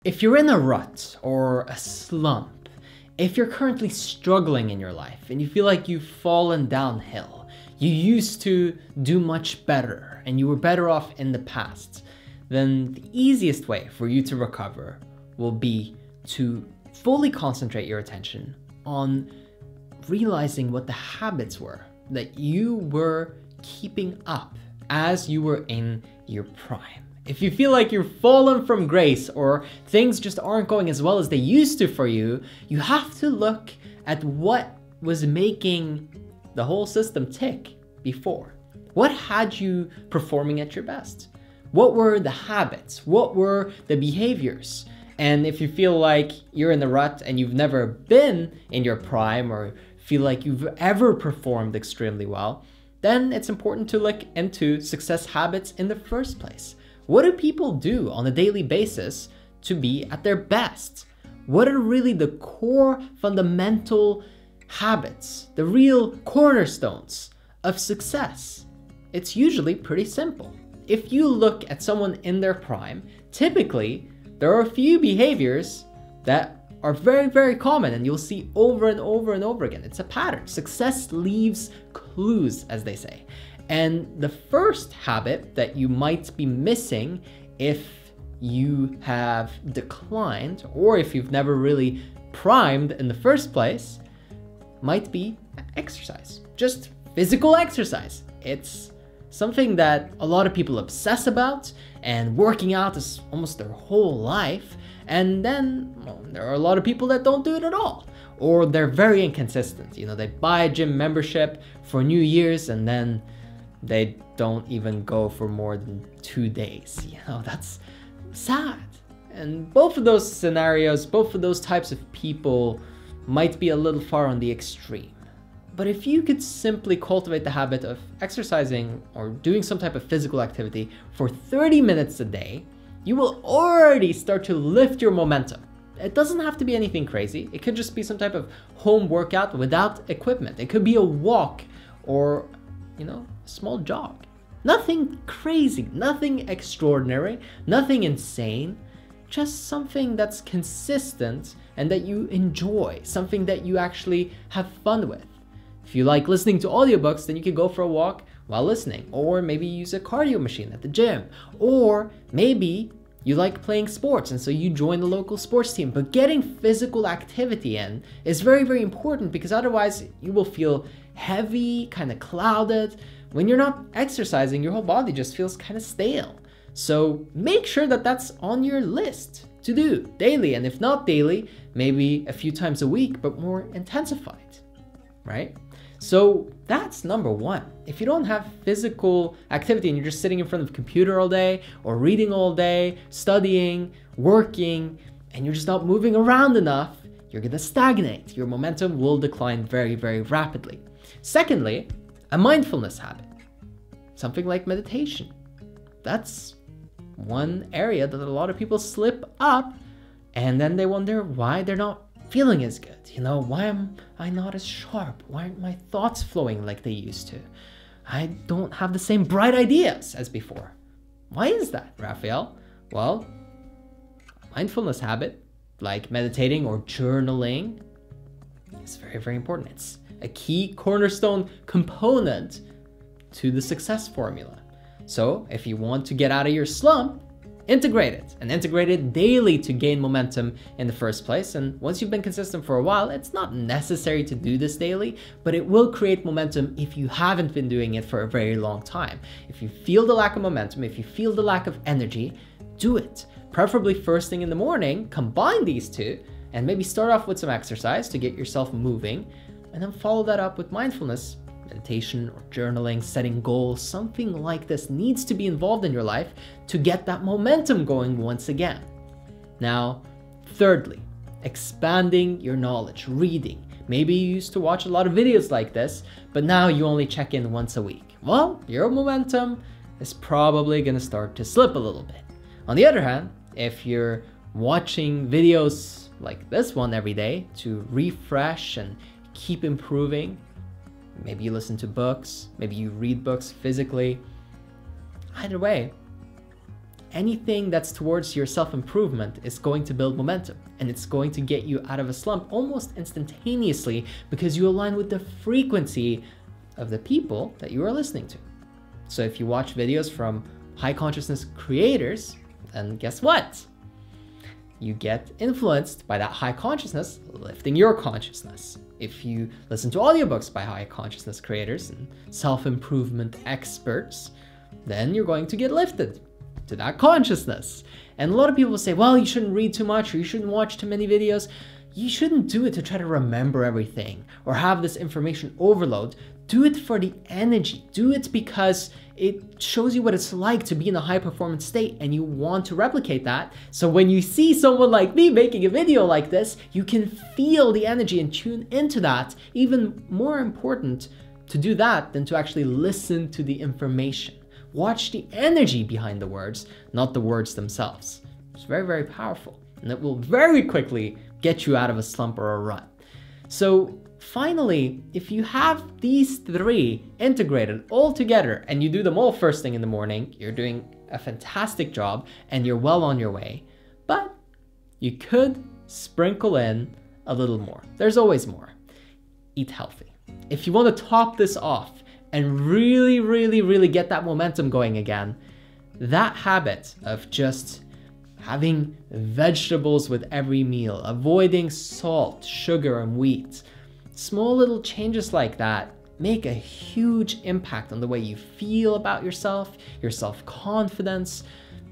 If you're in a rut or a slump, if you're currently struggling in your life and you feel like you've fallen downhill, you used to do much better and you were better off in the past, then the easiest way for you to recover will be to fully concentrate your attention on realizing what the habits were that you were keeping up as you were in your prime. If you feel like you've fallen from grace or things just aren't going as well as they used to for you, you have to look at what was making the whole system tick before. What had you performing at your best? What were the habits? What were the behaviors? And if you feel like you're in the rut and you've never been in your prime or feel like you've ever performed extremely well, then it's important to look into success habits in the first place. What do people do on a daily basis to be at their best? What are really the core fundamental habits, the real cornerstones of success? It's usually pretty simple. If you look at someone in their prime, typically there are a few behaviors that are very, very common and you'll see over and over and over again. It's a pattern. Success leaves clues, as they say. And the first habit that you might be missing if you have declined or if you've never really primed in the first place might be exercise. Just physical exercise. It's something that a lot of people obsess about, and working out is almost their whole life. And then there are a lot of people that don't do it at all, or they're very inconsistent. You know, they buy a gym membership for New Year's and then they don't even go for more than 2 days. You know, that's sad. And both of those scenarios, both of those types of people might be a little far on the extreme. But if you could simply cultivate the habit of exercising or doing some type of physical activity for 30 minutes a day, you will already start to lift your momentum. It doesn't have to be anything crazy. It could just be some type of home workout without equipment. It could be a walk or, you know, a small jog. Nothing crazy, nothing extraordinary, nothing insane, just something that's consistent and that you enjoy, something that you actually have fun with. If you like listening to audiobooks, then you could go for a walk while listening, or maybe use a cardio machine at the gym, or maybe you like playing sports and so you join the local sports team. But getting physical activity in is very, very important, because otherwise you will feel heavy, kind of clouded. When you're not exercising, your whole body just feels kind of stale. So make sure that that's on your list to do daily, and if not daily, maybe a few times a week, but more intensified, right? So that's number one. If you don't have physical activity and you're just sitting in front of a computer all day or reading all day, studying, working, and you're just not moving around enough, you're gonna stagnate. Your momentum will decline very, very rapidly. Secondly, a mindfulness habit, something like meditation. That's one area that a lot of people slip up, and then they wonder why they're not feeling as good. You know, why am I not as sharp? Why aren't my thoughts flowing like they used to? I don't have the same bright ideas as before. Why is that, Raphael? Well, mindfulness habit, like meditating or journaling, is very, very important. It's a key cornerstone component to the success formula. So if you want to get out of your slump, integrate it, and integrate it daily to gain momentum in the first place. And once you've been consistent for a while, it's not necessary to do this daily, but it will create momentum if you haven't been doing it for a very long time. If you feel the lack of momentum, if you feel the lack of energy, do it. Preferably first thing in the morning, combine these two, and maybe start off with some exercise to get yourself moving, and then follow that up with mindfulness, meditation or journaling, setting goals. Something like this needs to be involved in your life to get that momentum going once again. Now, thirdly, expanding your knowledge, reading. Maybe you used to watch a lot of videos like this, but now you only check in once a week. Well, your momentum is probably gonna start to slip a little bit. On the other hand, if you're watching videos like this one every day to refresh and keep improving, maybe you listen to books, maybe you read books physically. Either way, anything that's towards your self-improvement is going to build momentum, and it's going to get you out of a slump almost instantaneously because you align with the frequency of the people that you are listening to. So if you watch videos from high consciousness creators, then guess what? You get influenced by that high consciousness, lifting your consciousness. If you listen to audiobooks by high consciousness creators and self-improvement experts, then you're going to get lifted to that consciousness. And a lot of people say, well, you shouldn't read too much, or you shouldn't watch too many videos. You shouldn't do it to try to remember everything or have this information overload. Do it for the energy. Do it because it shows you what it's like to be in a high performance state and you want to replicate that. So when you see someone like me making a video like this, you can feel the energy and tune into that. Even more important to do that than to actually listen to the information. Watch the energy behind the words, not the words themselves. It's very, very powerful, and it will very quickly get you out of a slump or a rut. So finally, if you have these three integrated all together and you do them all first thing in the morning, you're doing a fantastic job and you're well on your way. But you could sprinkle in a little more. There's always more. Eat healthy. If you want to top this off and really get that momentum going again, that habit of just having vegetables with every meal, avoiding salt, sugar, and wheat, small little changes like that make a huge impact on the way you feel about yourself, your self-confidence,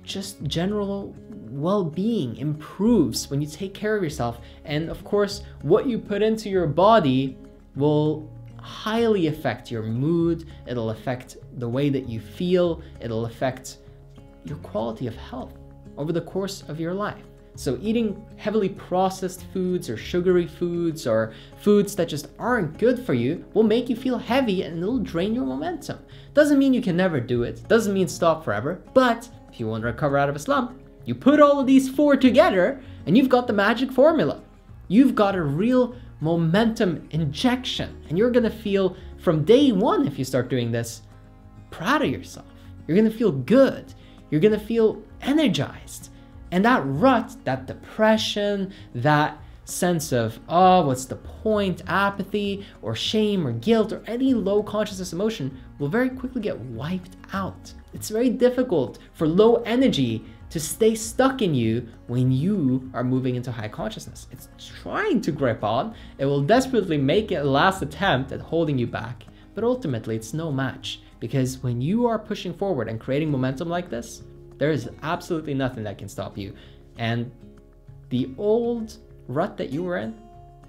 just general well-being improves when you take care of yourself. And of course, what you put into your body will highly affect your mood, it'll affect the way that you feel, it'll affect your quality of health over the course of your life. So eating heavily processed foods or sugary foods or foods that just aren't good for you will make you feel heavy and it'll drain your momentum. Doesn't mean you can never do it, doesn't mean stop forever, but if you want to recover out of a slump, you put all of these four together and you've got the magic formula. You've got a real momentum injection, and you're gonna feel from day one, if you start doing this, proud of yourself. You're gonna feel good. You're gonna feel energized. And that rut, that depression, that sense of, oh, what's the point, apathy, or shame, or guilt, or any low consciousness emotion will very quickly get wiped out. It's very difficult for low energy to stay stuck in you when you are moving into high consciousness. It's trying to grip on. It will desperately make a last attempt at holding you back, but ultimately it's no match, because when you are pushing forward and creating momentum like this, there is absolutely nothing that can stop you. And the old rut that you were in,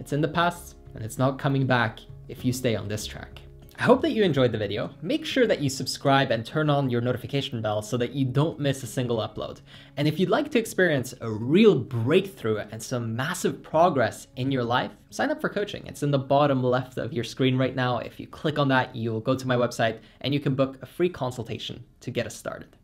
it's in the past and it's not coming back if you stay on this track. I hope that you enjoyed the video. Make sure that you subscribe and turn on your notification bell so that you don't miss a single upload. And if you'd like to experience a real breakthrough and some massive progress in your life, sign up for coaching. It's in the bottom left of your screen right now. If you click on that, you'll go to my website and you can book a free consultation to get us started.